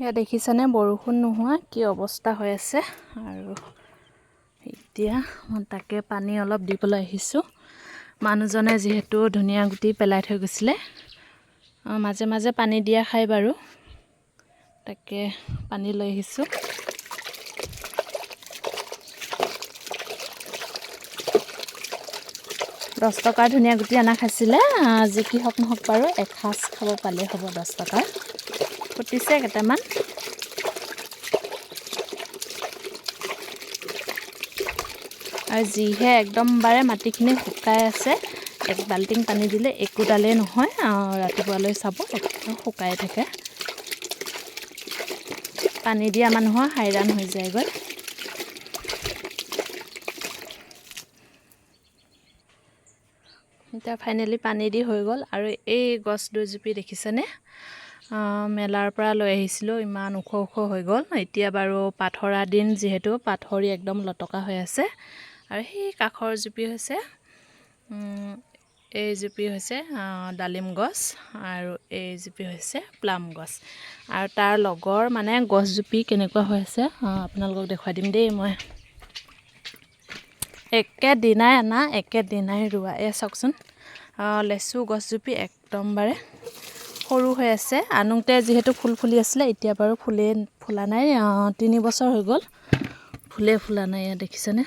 ইয়া দেখিছানে বৰষুণ নোহোৱা কি অৱস্থা হৈ আছে। আৰু এতিয়া মই তাকে পানী অলপ দিবলৈ আহিছোঁ। মানুহজনে যিহেতু ধনিয়া গুটি পেলাই থৈ গৈছিলে, মাজে মাজে পানী দিয়া খাই বাৰু, তাকে পানী লৈ আহিছোঁ। দহ টকাৰ ধনিয়া গুটি অনা খাইছিলে, যি কি হওক নহওক বাৰু এসাঁজ খাব পালেই হ'ব। 10 টকাৰ ফুটিছে কেইটামান। আৰু যিহে একদমবাৰে মাটিখিনি শুকাই আছে, এক বাল্টিং পানী দিলে একোডালেই নহয়, ৰাতিপুৱালৈ চাব একদম শুকাই থাকে। পানী দিয়া মানুহৰ হাইৰাণ হৈ যায়গৈ। এতিয়া ফাইনেলি পানী দি হৈ গ'ল। আৰু এই গছ দুজোপি দেখিছেনে, মেলাৰ পৰা লৈ আহিছিলোঁ, ইমান ওখ ওখ হৈ গ'ল। এতিয়া বাৰু পাথৰা দিন যিহেতু পাত সৰি একদম লটকা হৈ আছে। আৰু সেই কাষৰ জুপি হৈছে এই জুপি হৈছে ডালিম গছ, আৰু এই জুপি হৈছে প্লাম গছ। আৰু তাৰ লগৰ মানে গছজুপি কেনেকুৱা হৈ আছে আপোনালোকক দেখুৱাই দিম দেই। মই একেদিনাই অনা একেদিনাই ৰোৱা, এই চাওকচোন লেচু গছজুপি একদমবাৰে সৰু হৈ আছে। আনোতে যিহেতু ফুল ফুলি আছিলে, এতিয়া বাৰু ফুলা নাই। 3 বছৰ হৈ গ'ল, ফুলে ফুলা নাই। ইয়াত দেখিছেনে।